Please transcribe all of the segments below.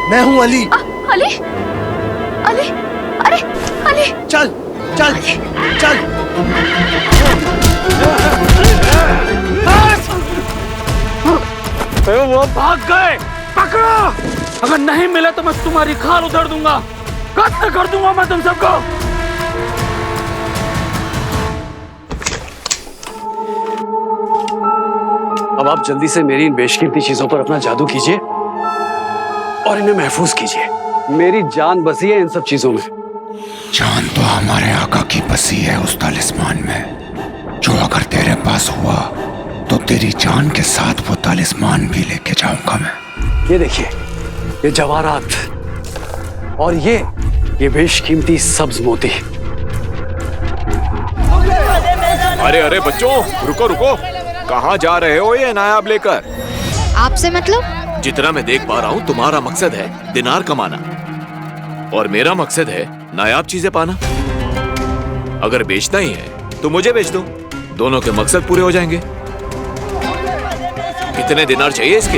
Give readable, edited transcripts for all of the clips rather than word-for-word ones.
मैं हूँ अली। अली? अली? अरे अली! चल चल चल। वो भाग गए, पकड़ो। अगर नहीं मिले तो मैं तुम्हारी खाल उधर दूंगा, कत्ल कर दूंगा मैं तुम सबको। अब आप जल्दी से मेरी इन बेशकीमती चीजों पर अपना जादू कीजिए और इन्हें महफूज कीजिए। मेरी जान बसी है इन सब चीजों में। जान तो हमारे आका की बसी है उस तालिस्मान में, जो अगर तेरे पास हुआ तो तेरी जान के साथ वो तालिस्मान भी लेके जाऊंगा मैं। ये देखिए, ये जवाहरात और ये बेशकीमती सब्ज मोती। अरे अरे बच्चों, रुको रुको, कहाँ जा रहे हो ये नायाब लेकर? आपसे मतलब? जितना मैं देख पा रहा हूँ तुम्हारा मकसद है दिनार कमाना और मेरा मकसद है नायाब चीजें पाना। अगर बेचना ही है तो मुझे बेच दो, दोनों के मकसद पूरे हो जाएंगे। कितने दिनार चाहिए इसके?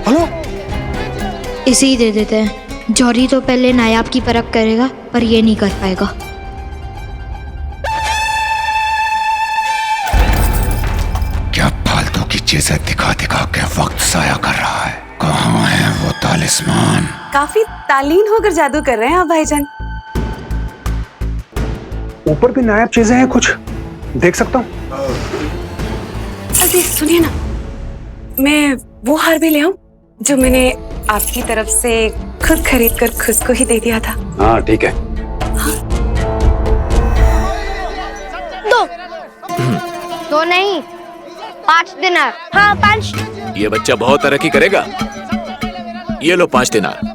हेलो, इसे ही दे देते हैं। जौहरी तो पहले नायाब की परख करेगा पर ये नहीं कर पाएगा। क्या फालतू की चीजें दिखा दिखा के वक्त जाया कर रहा है? कहाँ है वो तालिस्मान? काफी तालीन होकर जादू कर रहे हैं आप भाईजान। ऊपर भी नायाब चीजें हैं, कुछ देख सकता हूँ? अरे सुनिए ना, मैं वो हार भी ले आऊं जो मैंने आपकी तरफ से खुद खरीद कर खुद को ही दे दिया था। हाँ ठीक है। दो नहीं, 5 दिनार। हाँ 5। ये बच्चा बहुत तरक्की करेगा। ये लो 5 दिनार।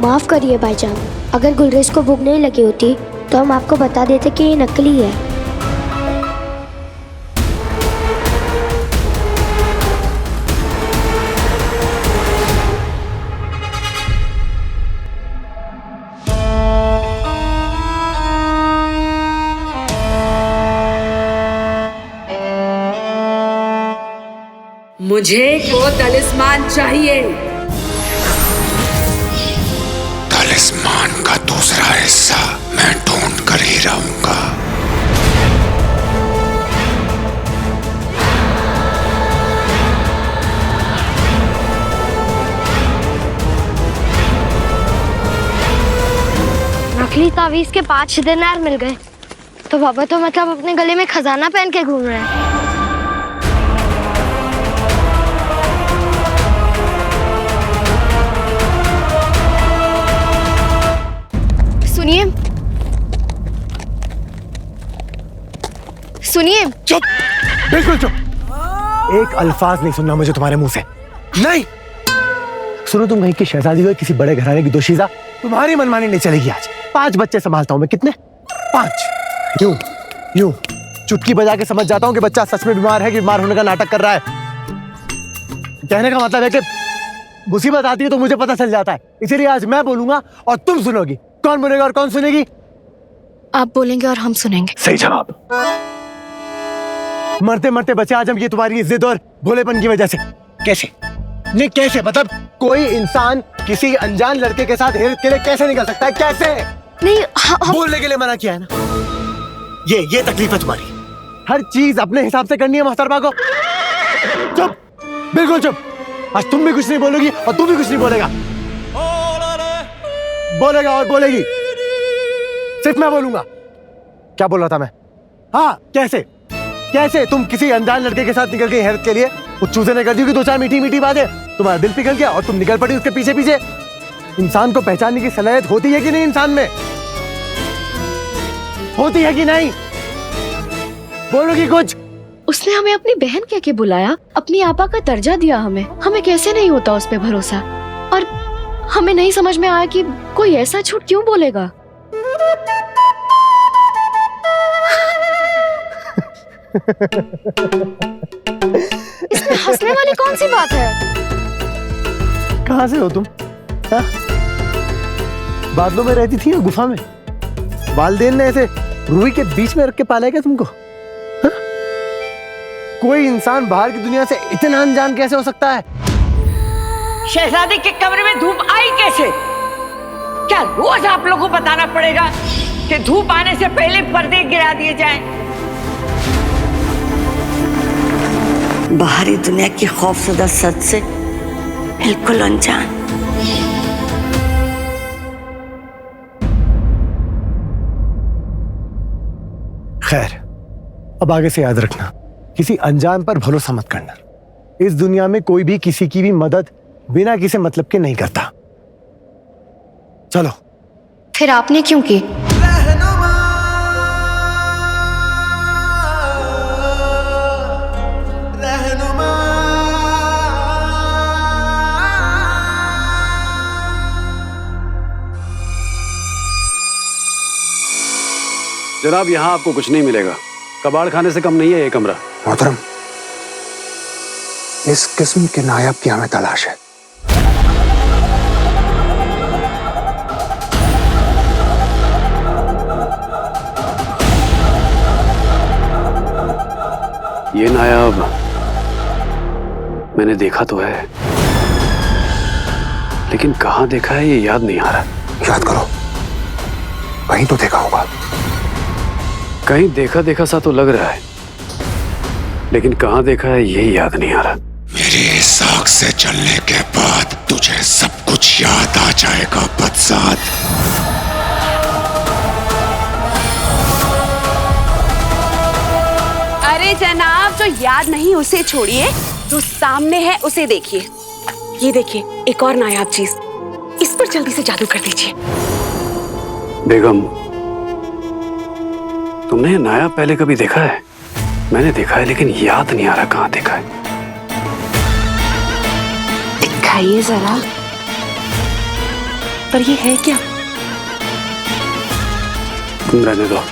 माफ करिए भाईजान, अगर गुलरेज को भूख नहीं लगी होती तो हम आपको बता देते कि ये नकली है। मुझे वो तलिस्मान चाहिए। तालिस्मान का दूसरा हिस्सा मैं ढूंढ कर ही रहूंगा। नकली तावीज के 5 दिनार मिल गए तो बाबा तो मतलब अपने गले में खजाना पहन के घूम रहे हैं। सुनिए सुनिए। चुप, बिल्कुल चुप। एक अल्फाज नहीं सुनना मुझे तुम्हारे मुंह से। नहीं सुनो, तुम कहीं की शहजादी हो, किसी बड़े घराने की दोशीजा। तुम्हारी मनमानी नहीं चलेगी आज। 5 बच्चे संभालता हूं मैं। कितने? 5। यूं यूं चुटकी बजा के समझ जाता हूं कि बच्चा सच में बीमार है कि बीमार होने का नाटक कर रहा है। कहने का मतलब है कि मुसीबत आती है तो मुझे पता चल जाता है, इसीलिए आज मैं बोलूंगा और तुम सुनोगी। कौन बोलेगा और कौन सुनेगी? आप बोलेंगे और हम सुनेंगे। सही जवाब। मरते मरते बचे आज हम, ये तुम्हारी जिद और भोलेपन की वजह से। कैसे? नहीं कैसे मतलब कोई इंसान किसी अनजान लड़के के साथ हेर के लिए कैसे निकल सकता है? कैसे? नहीं बोलने के लिए मना किया है ना। ये तकलीफ है तुम्हारी। हर चीज अपने हिसाब से करनी है मोहतरमा को। चुप, बिल्कुल चुप। आज तुम भी कुछ नहीं बोलोगी और तू भी कुछ नहीं बोलेगा। बोलेगा और बोलेगी, सिर्फ मैं बोलूंगा। क्या बोल रहा था मैं? हाँ कैसे? कैसे तुम किसी अनजान लड़के के साथ निकल गई हेल्प के लिए? वो चूजे ने कर दी कि 2-4 मीठी मीठी बातें, तुम्हारा दिल पिघल गया और तुम निकल पड़ी उसके पीछे पीछे। इंसान को पहचानने की सलाहियत होती है कि नहीं इंसान में? होती है कि नहीं? बोलोगी कुछ? उसने हमें अपनी बहन कह के बुलाया, अपनी आपा का दर्जा दिया हमें कैसे नहीं होता उस पे भरोसा। और हमें नहीं समझ में आया कि कोई ऐसा झूठ क्यों बोलेगा। इसमें हंसने वाली कौन सी बात है? कहां से हो तुम? बादलों में रहती थी या गुफा में? वालदेन ने ऐसे रूही के बीच में रख के पाला है क्या तुमको? हा? कोई इंसान बाहर की दुनिया से इतना अनजान कैसे हो सकता है? शहजादी के कमरे में धूप आई कैसे? क्या रोज आप लोगों को बताना पड़ेगा कि धूप आने से पहले पर्दे गिरा दिए जाएं? बाहरी दुनिया की खौफजदा सच से बिल्कुल अनजान। खैर, अब आगे से याद रखना, किसी अनजान पर भरोसा मत करना। इस दुनिया में कोई भी किसी की भी मदद बिना किसी मतलब के नहीं करता। चलो। फिर आपने क्यों की? जनाब, यहाँ आपको कुछ नहीं मिलेगा। कबाड़ खाने से कम नहीं है ये कमरा। मोहतरम, इस किस्म के नायब की हमें तलाश है। ये नायाब मैंने देखा तो है, लेकिन कहाँ देखा है ये याद नहीं आ रहा। याद करो, कहीं तो देखा होगा। कहीं देखा देखा सा तो लग रहा है, लेकिन कहाँ देखा है यही याद नहीं आ रहा। मेरी इस आग से चलने के बाद तुझे सब कुछ याद आ जाएगा बदसात। अरे जनाब, जो याद नहीं उसे छोड़िए, जो सामने है उसे देखिए। ये देखिए, एक और नायाब चीज। इस पर जल्दी से जादू कर दीजिए। बेगम, तुमने ये नायाब पहले कभी देखा है? मैंने देखा है, लेकिन याद नहीं आ रहा कहाँ देखा है। दिखाइए जरा। पर ये है क्या? तुम रहने दो।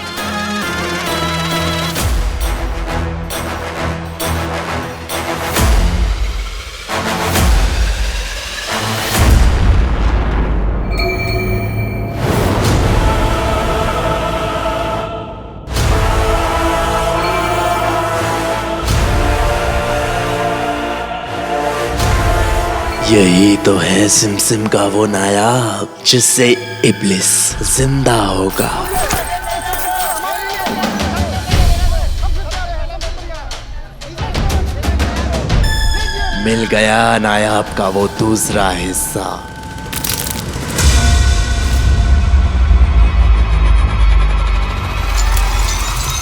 यही तो है सिमसिम का वो नायाब जिससे इब्लिस जिंदा होगा। मिल गया नायाब का वो दूसरा हिस्सा।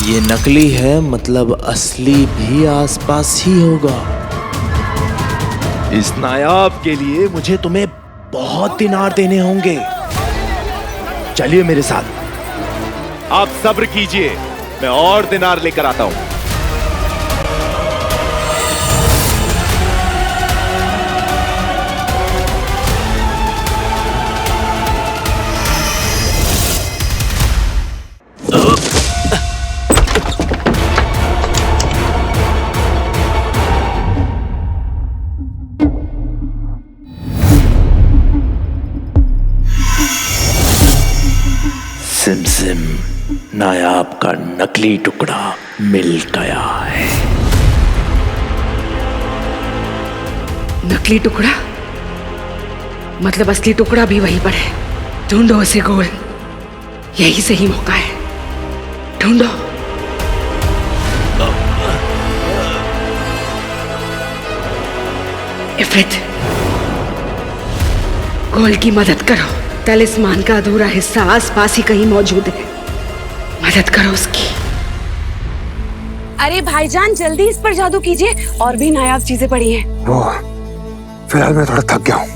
ये नकली है, मतलब असली भी आसपास ही होगा। इस नायाब के लिए मुझे तुम्हें बहुत दिनार देने होंगे। चलिए मेरे साथ। आप सब्र कीजिए, मैं और दिनार लेकर आता हूं। सिमसिम, नायाब का नकली टुकड़ा मिल गया है। नकली टुकड़ा? मतलब असली टुकड़ा भी वहीं पर है। ढूंढो उसे गोल, यही सही मौका है। ढूंढो। इफ्रित, गोल की मदद करो। तलिस्मान का अधूरा हिस्सा आसपास ही कहीं मौजूद है। मदद करो उसकी। अरे भाईजान, जल्दी इस पर जादू कीजिए। और भी नायाब चीजें पड़ी हैं। वो फिलहाल मैं थोड़ा थक गया हूँ,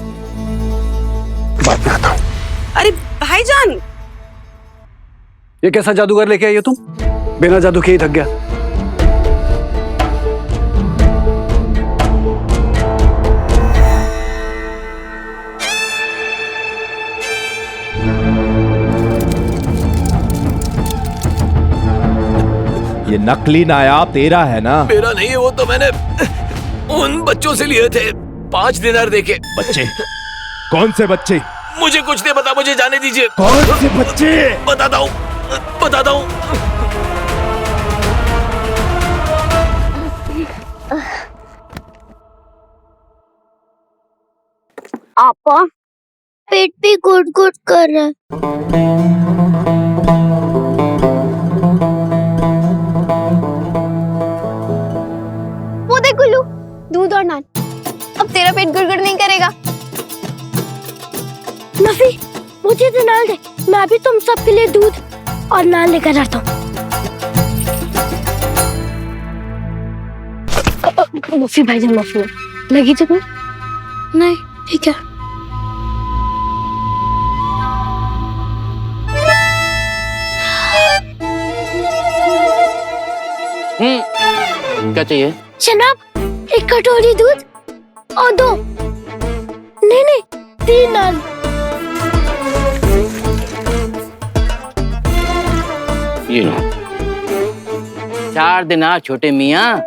बाद में आता हूँ। अरे भाईजान, ये कैसा जादूगर लेके आई हो तुम? बिना जादू के ही थक गया। ये नकली नायाब तेरा है ना? मेरा नहीं है, वो तो मैंने उन बच्चों से लिए थे 5 दिनार देके। बच्चे? कौन से बच्चे? मुझे कुछ नहीं पता, मुझे जाने दीजिए। कौन से बच्चे? बताता हूँ, बताता हूँ। आपा पेट भी गुड़ गुड़ कर रहा है। वो देख गुल्लू, दूध और नान। अब तेरा पेट गुड़गुड़ नहीं करेगा। नफी, मुझे तो नान दे, मैं भी तुम सबके लिए दूध और नान लेकर आता हूँ। मुफी भाईजान, मुफी लगी तो नहीं, ठीक है। क्या चाहिए? जनाब, एक कटोरी दूध और 2 नहीं 3 नान। ये लो। 4 दिनार छोटे मियाँ।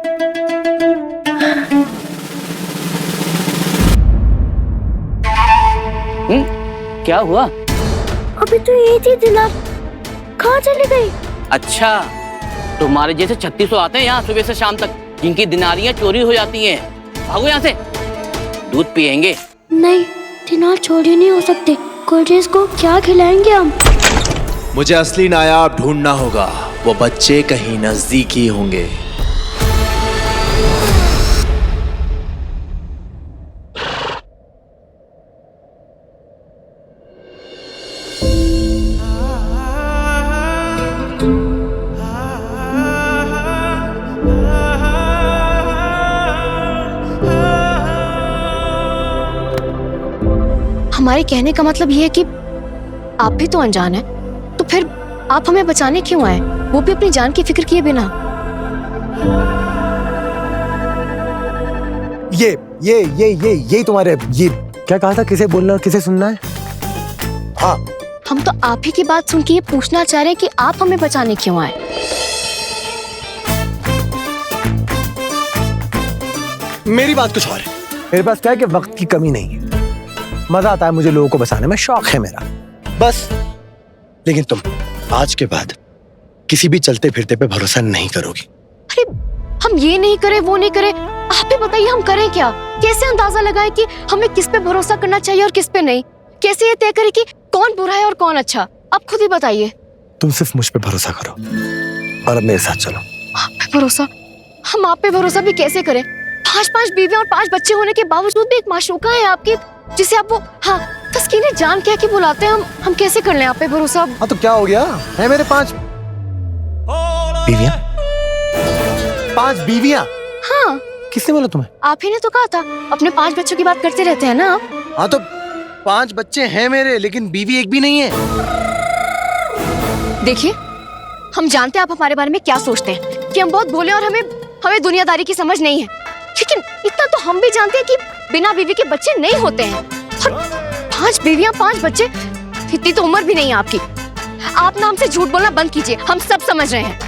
क्या हुआ? अभी तो ये थी दिनार, कहाँ चली गई? अच्छा, तुम्हारे जैसे 3600 आते हैं यहाँ सुबह से शाम तक, जिनकी दिनारियाँ चोरी हो जाती हैं। भागो यहाँ से, दूध पियेंगे। नहीं, दिनार चोरी नहीं हो सकते। गुलरेज को क्या खिलाएंगे हम? मुझे असली नायाब ढूंढना होगा। वो बच्चे कहीं नजदीक ही होंगे। हमारे कहने का मतलब ये है कि आप भी तो अनजान हैं, तो फिर आप हमें बचाने क्यों आए, वो भी अपनी जान की फिक्र किए बिना? ये तुम्हारे ये क्या कहा था, किसे बोलना और किसे सुनना है? हाँ, हम तो आप ही की बात सुन के ये पूछना चाह रहे हैं कि आप हमें बचाने क्यों आए। मेरी बात कुछ और है। मेरे पास क्या है कि वक्त की कमी नहीं है। मजा आता है मुझे लोगों को बचाने में, शौक है मेरा बस। लेकिन तुम आज के बाद किसी भी चलते फिरते पे भरोसा नहीं करोगी। अरे हम ये नहीं करे, वो नहीं करे, आप ही बताइए हम करें क्या? कैसे अंदाजा लगाएं कि हमें किस पे भरोसा करना चाहिए और किस पे नहीं? कैसे ये तय करें कि कौन बुरा है और कौन अच्छा? आप खुद ही बताइए। तुम सिर्फ मुझ पे भरोसा करो और अब मेरे साथ चलो। आप पे भरोसा? हम आप पे भरोसा भी कैसे करें? 5 बीवियां और 5 बच्चे होने के बावजूद भी एक माशूका है आपकी, जिसे आप वो तस्कीने जान क्या कि बुलाते हैं। हम कैसे कर लें आप पे भरोसा? हाँ तो क्या हो गया है? मेरे 5 बीवियां। 5 बीवियां? हाँ। किसने बोला तुम्हें? आप ही ने तो कहा था। अपने 5 बच्चों की बात करते रहते हैं ना आप। हाँ तो 5 बच्चे हैं मेरे, लेकिन बीवी एक भी नहीं है। देखिए, हम जानते हैं आप हमारे बारे में क्या सोचते हैं, कि हम बहुत भोले और हमें दुनियादारी की समझ नहीं है। लेकिन इतना तो हम भी जानते हैं कि बिना बीवी के बच्चे नहीं होते हैं। और 5 बीवियां 5 बच्चे, इतनी तो उम्र भी नहीं है आपकी। आप ना हमसे झूठ बोलना बंद कीजिए, हम सब समझ रहे हैं।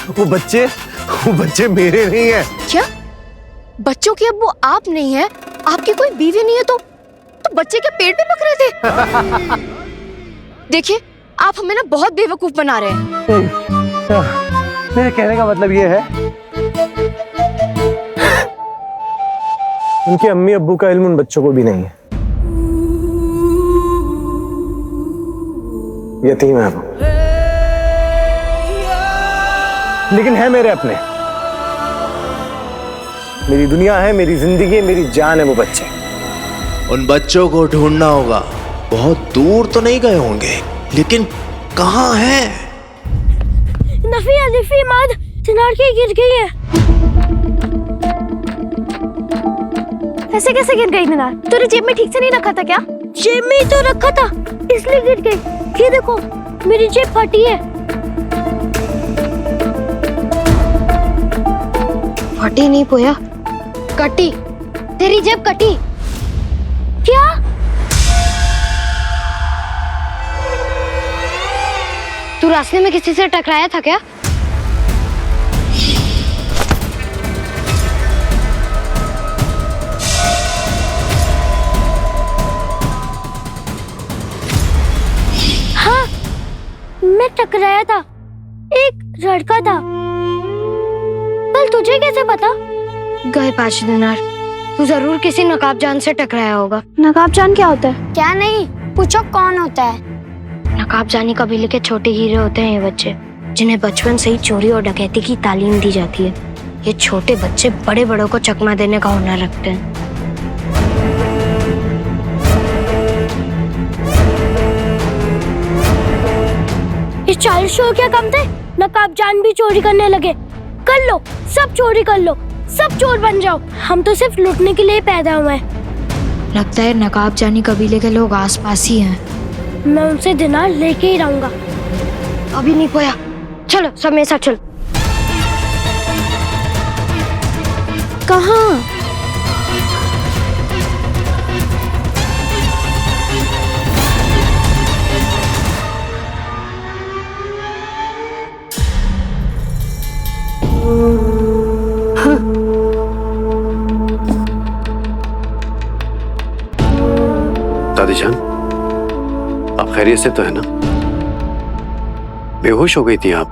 वो बच्चे मेरे नहीं है। क्या? बच्चों की अब वो आप नहीं है, आपकी कोई बीवी नहीं है, तो बच्चे के पेट पे पक रहे थे? देखिए, आप हमें ना बहुत बेवकूफ बना रहे हैं। मेरे कहने का मतलब ये है, उनके अम्मी अब्बू का इल्म उन बच्चों को भी नहीं है। यतीम है वो, लेकिन है मेरे अपने। मेरी दुनिया है, मेरी जिंदगी है, मेरी जान है वो बच्चे। उन बच्चों को ढूंढना होगा। बहुत दूर तो नहीं गए होंगे, लेकिन कहाँ है? नफी अलिफी माद चिनार की गिर गई है। ऐसे कैसे गिर गई मीनार? तूने जेब में ठीक से नहीं रखा था क्या? जेब में ही तो रखा था, इसलिए गिर गई। ये देखो, मेरी जेब फटी है। फटी नहीं पोया, कटी। तेरी जेब कटी। क्या? तू रास्ते में किसी से टकराया था क्या? हाँ, मैं टकराया था। एक लड़का था। कल तुझे कैसे पता? गए 5 दिनार, तू जरूर किसी नकाबजान से टकराया होगा। नकाबजान क्या होता है? क्या नहीं, पूछो कौन होता है? नकाबजानी कबीले के छोटे हीरे होते हैं ये बच्चे, जिन्हें बचपन से ही चोरी और डकैती की तालीम दी जाती है। ये छोटे बच्चे बड़े बड़ों को चकमा देने का हुनर रखते हैं। इस 40 चोर क्या कम थे? नकाबजान भी चोरी करने लगे। कर लो, सब चोरी कर लो, सब चोर बन जाओ। हम तो सिर्फ लूटने के लिए पैदा हुए हैं। लगता है नकाबजानी कबीले के लोग आसपास ही हैं। मैं उनसे दिनार लेके ही रहूंगा। अभी नहीं खोया, चलो सब मेरे साथ चलो। कहाँ? दादी जान, आप खैरियत से तो है ना? बेहोश हो गई थी आप,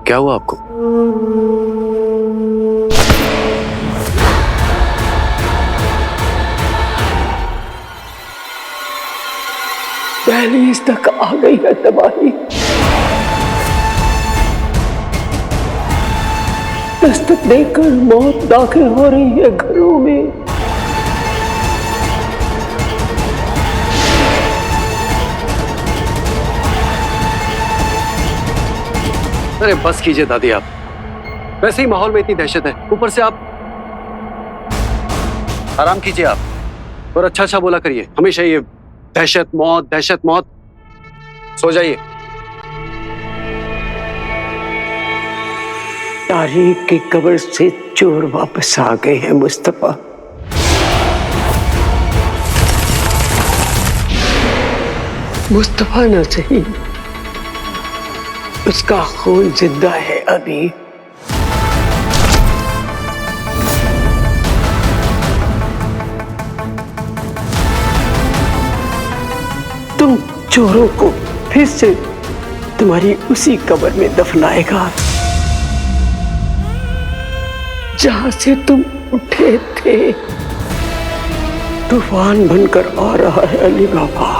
क्या हुआ आपको? दहलीज तक आ गई है तबाही। दस्तक देकर मौत दाखिल हो रही है घरों में। अरे बस कीजिए दादी आप, वैसे ही माहौल में इतनी दहशत है, ऊपर से आप आराम कीजिए आप और अच्छा बोला करिए। हमेशा ये दहशत मौत, सो जाइए। तारीख की कब्र से चोर वापस आ गए हैं मुस्तफा। मुस्तफा न सही, उसका खून जिंदा है अभी। तुम चोरों को फिर से तुम्हारी उसी कब्र में दफनाएगा जहां से तुम उठे थे। तूफान बनकर आ रहा है अली बाबा।